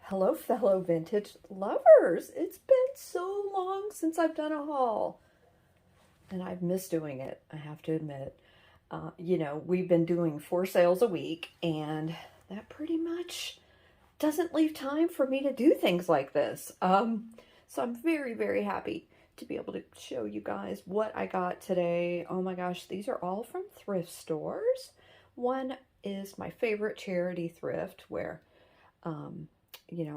Hello, fellow vintage lovers. It's been so long since I've done a haul, and I've missed doing it, I have to admit. We've been doing 4 sales a week, and that pretty much doesn't leave time for me to do things like this. So I'm very, very happy to be able to show you guys what I got today. Oh my gosh, these are all from thrift stores. One is my favorite charity thrift where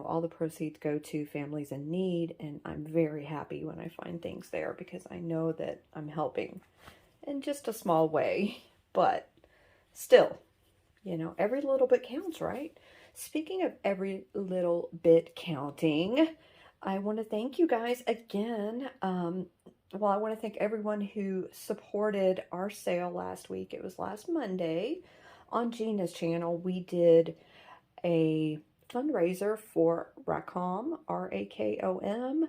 all the proceeds go to families in need, and I'm very happy when I find things there because I know that I'm helping in just a small way, but still, every little bit counts, right? Speaking of every little bit counting, I want to thank you guys again. I want to thank everyone who supported our sale last week. It was last Monday on Gina's channel. We did a fundraiser for Rakom, R-A-K-O-M,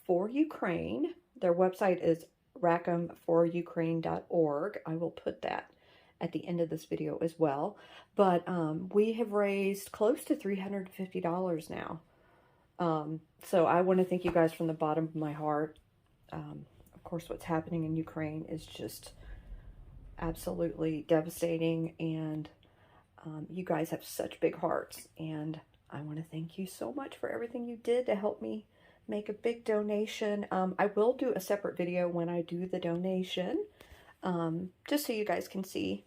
for Ukraine. Their website is rakomforukraine.org. I will put that at the end of this video as well. But we have raised close to $350 now. So I want to thank you guys from the bottom of my heart. Of course, what's happening in Ukraine is just absolutely devastating, and you guys have such big hearts, and I want to thank you so much for everything you did to help me make a big donation. I will do a separate video when I do the donation, just so you guys can see,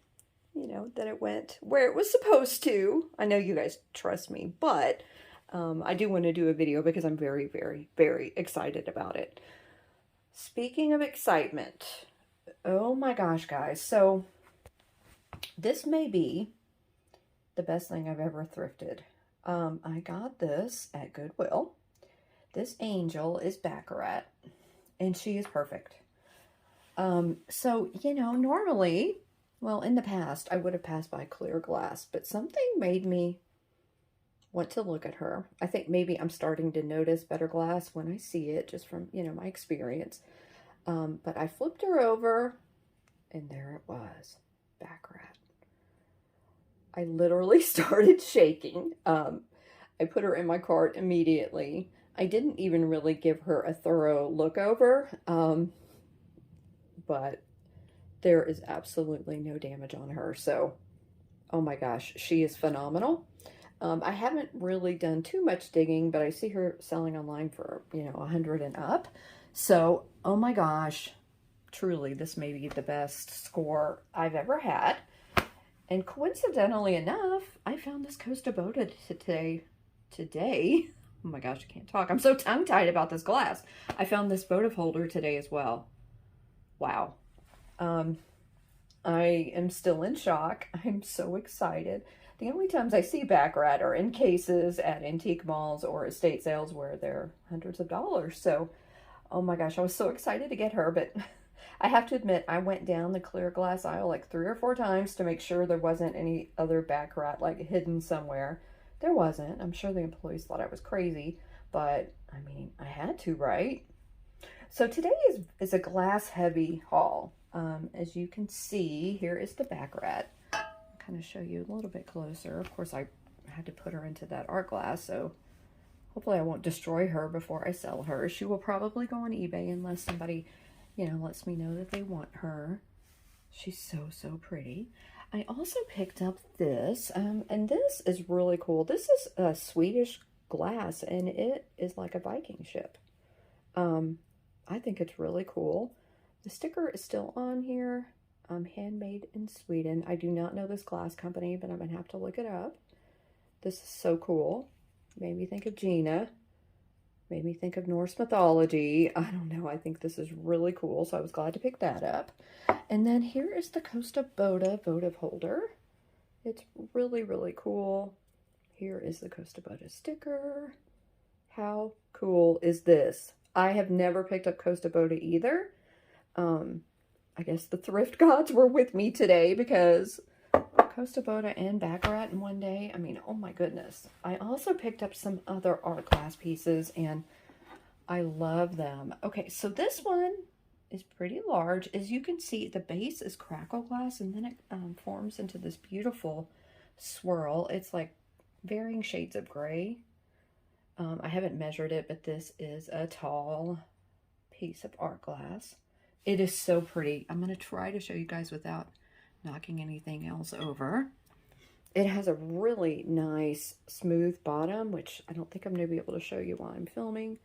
that it went where it was supposed to. I know you guys trust me, but I do want to do a video because I'm very, very, very excited about it. Speaking of excitement, oh my gosh, guys. So this may be the best thing I've ever thrifted. I got this at Goodwill. This angel is Baccarat, and she is perfect. Normally, well, in the past, I would have passed by clear glass, but something made me want to look at her. I think maybe I'm starting to notice better glass when I see it, just from, my experience. But I flipped her over, and there it was, Baccarat. I literally started shaking. I put her in my cart immediately. I didn't even really give her a thorough look over, but there is absolutely no damage on her. So, oh my gosh, she is phenomenal. I haven't really done too much digging, but I see her selling online for, 100 and up. So, oh my gosh, truly, this may be the best score I've ever had. And coincidentally enough, I found this Kosta Boda today. Oh my gosh, I can't talk. I'm so tongue-tied about this glass. I found this votive holder today as well. Wow. I am still in shock. I'm so excited. The only times I see Baccarat are in cases at antique malls or estate sales where they're hundreds of dollars. So, oh my gosh, I was so excited to get her, but I have to admit, I went down the clear glass aisle like 3 or 4 times to make sure there wasn't any other Baccarat like hidden somewhere. There wasn't. I'm sure the employees thought I was crazy, but I mean, I had to, right? So today is a glass heavy haul. As you can see, here is the Baccarat. I'll kind of show you a little bit closer. Of course, I had to put her into that art glass, so hopefully I won't destroy her before I sell her. She will probably go on eBay unless somebody lets me know that they want her. She's so, so pretty. I also picked up this, and this is really cool. This is a Swedish glass, and it is like a Viking ship. I think it's really cool. The sticker is still on here. Handmade in Sweden. I do not know this glass company, but I'm going to have to look it up. This is so cool. Made me think of Gina. Made me think of Norse mythology. I don't know. I think this is really cool, so I was glad to pick that up. And then here is the Kosta Boda votive holder. It's really, really cool. Here is the Kosta Boda sticker. How cool is this? I have never picked up Kosta Boda either. I guess the thrift gods were with me today because Kosta Boda and Baccarat in one day. I mean, oh my goodness. I also picked up some other art glass pieces, and I love them. Okay, so this one is pretty large. As you can see, the base is crackle glass, and then it forms into this beautiful swirl. It's like varying shades of gray. I haven't measured it, but this is a tall piece of art glass. It is so pretty. I'm going to try to show you guys without knocking anything else over. It has a really nice smooth bottom, which I don't think I'm going to be able to show you while I'm filming.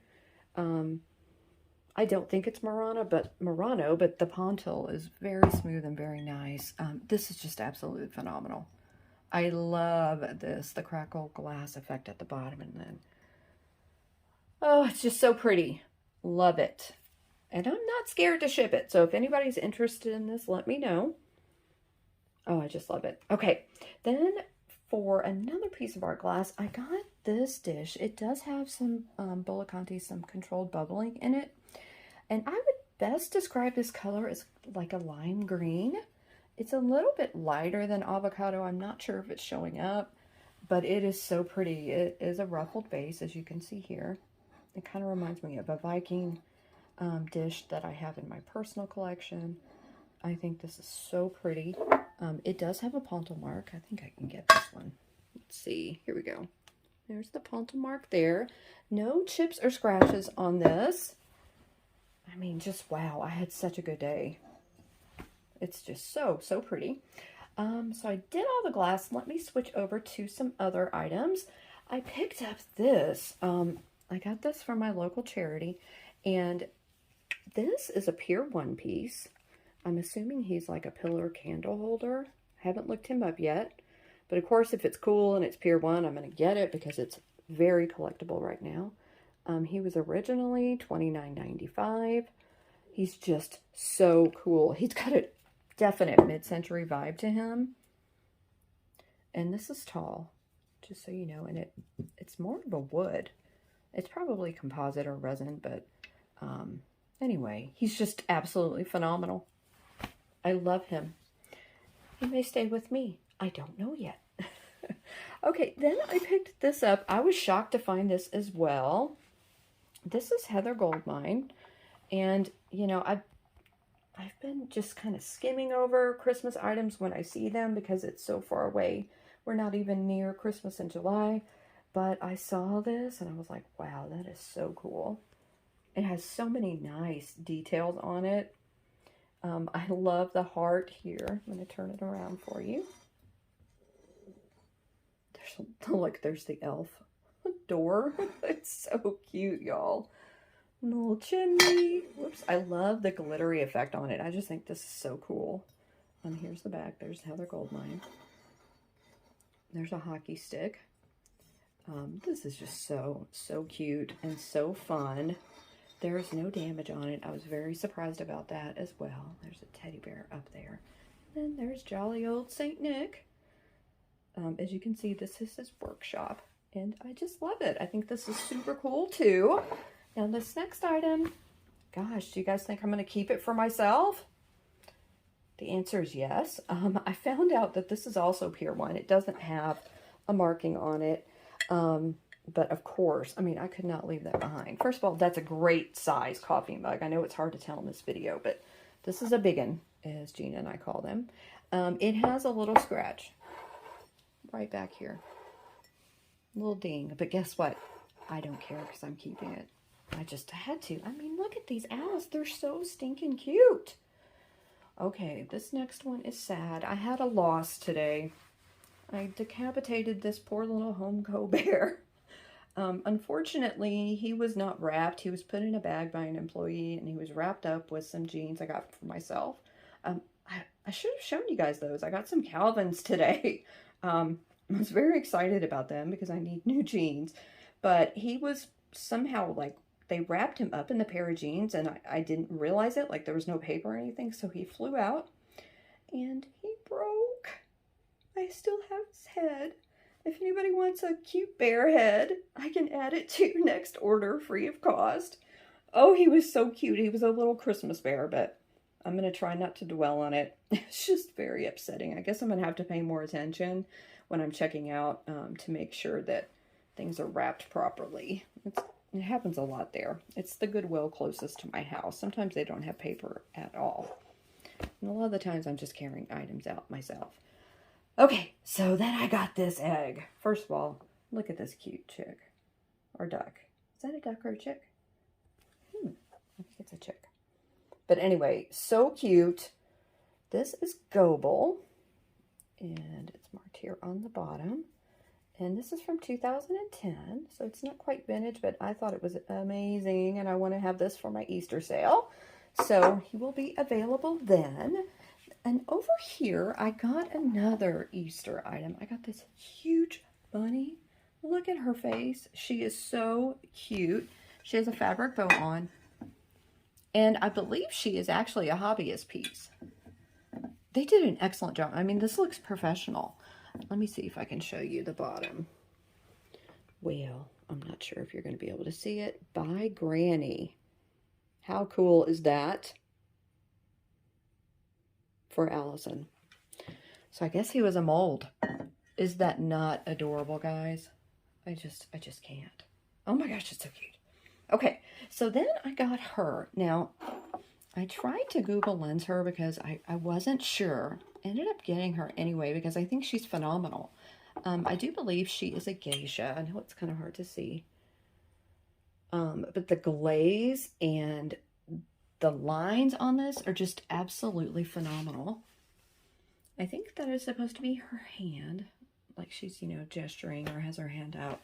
I don't think it's Murano, but the pontil is very smooth and very nice. This is just absolutely phenomenal. I love this, the crackle glass effect at the bottom, and then, oh, it's just so pretty. Love it. And I'm not scared to ship it, so if anybody's interested in this, let me know. Oh, I just love it. Okay, then for another piece of art glass, I got this dish. It does have some some controlled bubbling in it. And I would best describe this color as like a lime green. It's a little bit lighter than avocado. I'm not sure if it's showing up, but it is so pretty. It is a ruffled base, as you can see here. It kind of reminds me of a Viking dish that I have in my personal collection. I think this is so pretty. It does have a pontil mark. I think I can get this one. Let's see. Here we go. There's the pontil mark there. No chips or scratches on this. I mean, just wow. I had such a good day. It's just so pretty. So I did all the glass. Let me switch over to some other items. I picked up this. I got this from my local charity, and this is a Pier 1 piece. I'm assuming he's like a pillar candle holder. I haven't looked him up yet, but of course, if it's cool and it's Pier 1, I'm going to get it because it's very collectible right now. He was originally $29.95. He's just so cool. He's got a definite mid-century vibe to him. And this is tall, just so you know, and it's more of a wood. It's probably composite or resin, but anyway, he's just absolutely phenomenal. I love him. He may stay with me. I don't know yet. Okay, then I picked this up. I was shocked to find this as well. This is Heather Goldmine, and you know, I've been just kind of skimming over Christmas items when I see them because it's so far away. We're not even near Christmas in July, but I saw this and I was like, wow, that is so cool. It has so many nice details on it. I love the heart here. I'm going to turn it around for you. There's the elf door. It's so cute, y'all. Little chimney. Whoops. I love the glittery effect on it. I just think this is so cool. And here's the back. There's Heather Goldmine. There's a hockey stick. This is just so cute and so fun. There's no damage on it. I was very surprised about that as well. There's a teddy bear up there. And there's jolly old Saint Nick. As you can see, this is his workshop. And I just love it. I think this is super cool too. Now this next item, gosh, do you guys think I'm going to keep it for myself? The answer is yes. I found out that this is also Pier 1. It doesn't have a marking on it. But of course, I mean, I could not leave that behind. First of all, that's a great size coffee mug. I know it's hard to tell in this video, but this is a big one, as Gina and I call them. It has a little scratch right back here. A little ding. But guess what? I don't care because I'm keeping it. I just had to. I mean, look at these owls. They're so stinking cute. Okay, this next one is sad. I had a loss today. I decapitated this poor little Homeco bear. Unfortunately, he was not wrapped. He was put in a bag by an employee, and he was wrapped up with some jeans I got for myself. I should have shown you guys those. I got some Calvins today. I was very excited about them because I need new jeans. But he was somehow, like, they wrapped him up in the pair of jeans, and I didn't realize it. Like, there was no paper or anything, so he flew out, and he broke. I still have his head. If anybody wants a cute bear head, I can add it to your next order free of cost. Oh, he was so cute. He was a little Christmas bear, but I'm going to try not to dwell on it. It's just very upsetting. I guess I'm going to have to pay more attention when I'm checking out to make sure that things are wrapped properly. It happens a lot there. It's the Goodwill closest to my house. Sometimes they don't have paper at all. And a lot of the times I'm just carrying items out myself. Okay, so then I got this egg. First of all, look at this cute chick. or duck. Is that a duck or a chick? I think it's a chick. But anyway, so cute. This is Goodwill, and it's marked here on the bottom. And this is from 2010, so it's not quite vintage, but I thought it was amazing, and I want to have this for my Easter sale. So he will be available then. And over here, I got another Easter item. I got this huge bunny. Look at her face. She is so cute. She has a fabric bow on. And I believe she is actually a hobbyist piece. They did an excellent job. I mean, this looks professional. Let me see if I can show you the bottom. Well, I'm not sure if you're going to be able to see it. By Granny. How cool is that? For Allison. So I guess he was a mold. Is that not adorable, guys? I just can't. Oh my gosh, it's so cute. Okay, so then I got her. Now, I tried to Google Lens her because I wasn't sure. Ended up getting her anyway because I think she's phenomenal. I do believe she is a geisha. I know it's kind of hard to see. But the glaze and the lines on this are just absolutely phenomenal. I think that is supposed to be her hand. Like she's, you know, gesturing or has her hand out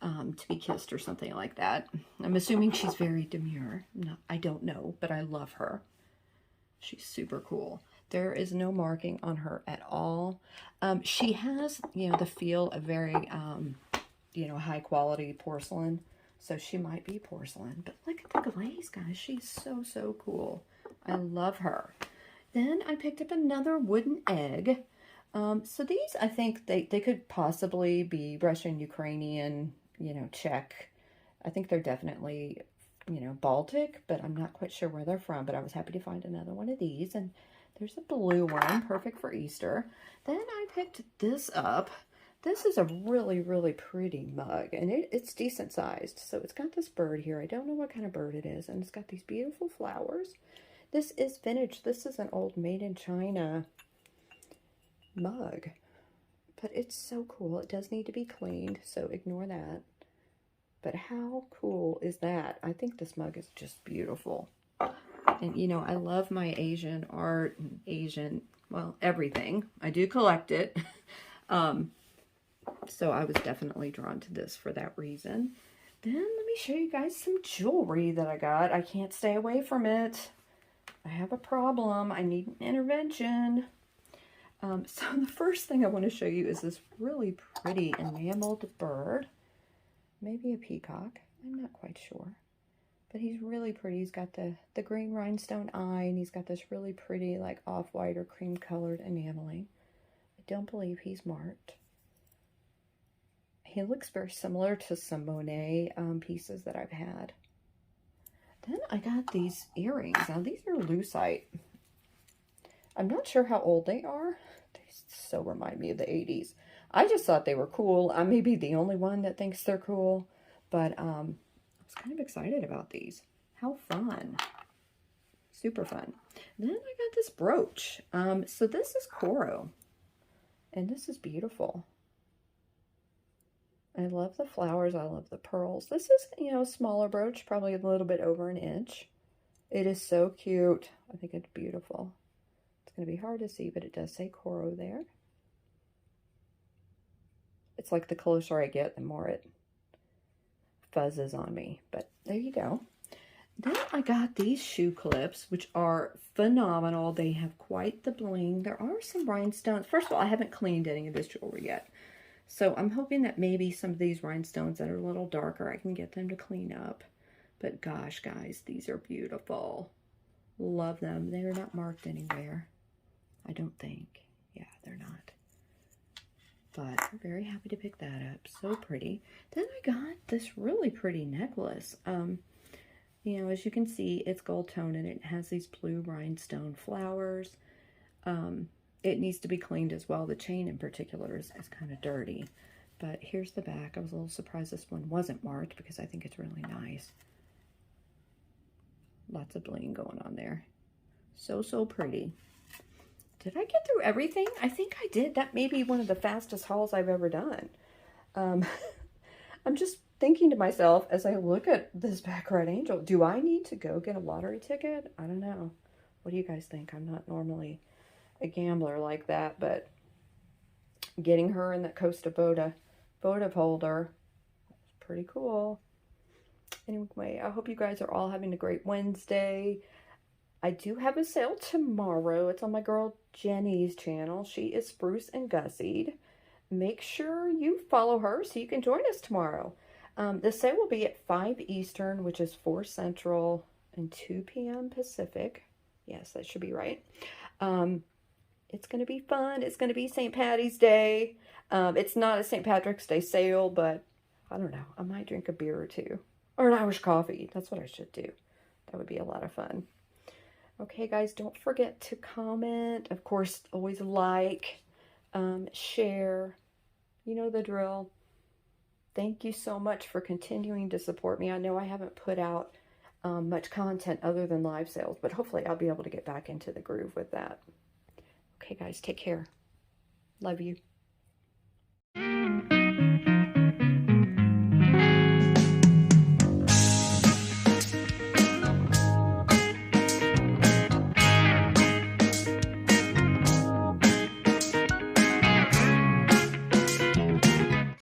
to be kissed or something like that. I'm assuming she's very demure. No, I don't know, but I love her. She's super cool. There is no marking on her at all. She has, you know, the feel of very, you know, high quality porcelain. So she might be porcelain. But look at the glaze, guys. She's so cool. I love her. Then I picked up another wooden egg. So these, I think they could possibly be Russian, Ukrainian, you know, Czech. I think they're definitely, you know, Baltic, but I'm not quite sure where they're from. But I was happy to find another one of these. And there's a blue one, perfect for Easter. Then I picked this up. This is a really pretty mug, and it's decent sized. So it's got this bird here. I don't know what kind of bird it is, and it's got these beautiful flowers. This is vintage. This is an old made in China mug, but it's so cool. It does need to be cleaned, so ignore that. But how cool is that? I think this mug is just beautiful. And you know, I love my Asian art and Asian, well, everything. I do collect it. So I was definitely drawn to this for that reason. Then let me show you guys some jewelry that I got. I can't stay away from it. I have a problem. I need an intervention. So the first thing I want to show you is this really pretty enameled bird. Maybe a peacock. I'm not quite sure. But he's really pretty. He's got the green rhinestone eye, and he's got this really pretty, like, off-white or cream-colored enameling. I don't believe he's marked. He looks very similar to some Monet pieces that I've had. Then I got these earrings. Now, these are lucite. I'm not sure how old they are. They so remind me of the 80s. I just thought they were cool. I may be the only one that thinks they're cool, but I was kind of excited about these. How fun. Super fun. Then I got this brooch. So this is coral, and this is beautiful. I love the flowers. I love the pearls. This is, you know, a smaller brooch, probably a little bit over an inch. It is so cute. I think it's beautiful. It's going to be hard to see, but it does say coral there. It's like the closer I get, the more it fuzzes on me. But there you go. Then I got these shoe clips, which are phenomenal. They have quite the bling. There are some rhinestones. First of all, I haven't cleaned any of this jewelry yet. So I'm hoping that maybe some of these rhinestones that are a little darker, I can get them to clean up. But gosh, guys, these are beautiful. Love them. They are not marked anywhere. I don't think. Yeah, they're not. But I'm very happy to pick that up. So pretty. Then I got this really pretty necklace. You know, as you can see, it's gold tone and it has these blue rhinestone flowers. It needs to be cleaned as well. The chain in particular is kind of dirty. But here's the back. I was a little surprised this one wasn't marked because I think it's really nice. Lots of bling going on there. So pretty. Did I get through everything? I think I did. That may be one of the fastest hauls I've ever done. I'm just thinking to myself as I look at this Baccarat angel, do I need to go get a lottery ticket? I don't know. What do you guys think? I'm not normally a gambler like that, but getting her in that Kosta Boda holder is pretty cool. Anyway, I hope you guys are all having a great Wednesday. I do have a sale tomorrow. It's on my girl Jenny's channel. She is Spruce and Gussied. Make sure you follow her so you can join us tomorrow. The sale will be at 5 Eastern, which is 4 Central, and 2 p.m. Pacific. Yes, that should be right. It's going to be fun. It's going to be St. Patty's Day. It's not a St. Patrick's Day sale, but I don't know. I might drink a beer or two. Or an Irish coffee. That's what I should do. That would be a lot of fun. Okay, guys, don't forget to comment. Of course, always like, share. You know the drill. Thank you so much for continuing to support me. I know I haven't put out much content other than live sales, but hopefully I'll be able to get back into the groove with that. Okay, guys, take care. Love you.